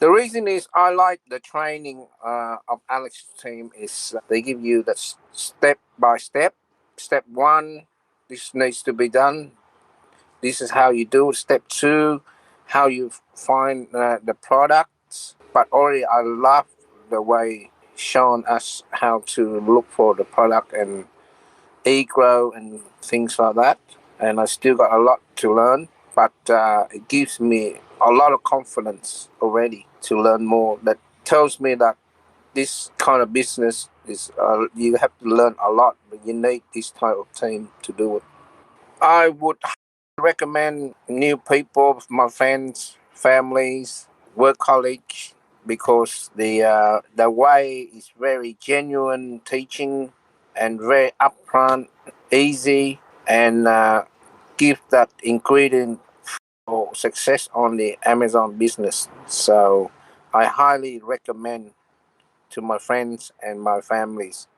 The reason is I like the training of Alex's team is they give you the step by step. Step one, this needs to be done. This is how you do it. Step two, how you find the products. But already I love the way shown us how to look for the product and e-grow and things like that. And I still got a lot to learn, but it gives me a lot of confidence already to learn more. That tells me that this kind of business is you have to learn a lot, but you need this type of team to do it. I would recommend new people, my friends, families, work colleagues, because the way is very genuine teaching and very upfront, easy, and give that ingredient for success on the Amazon business. So I highly recommend to my friends and my families.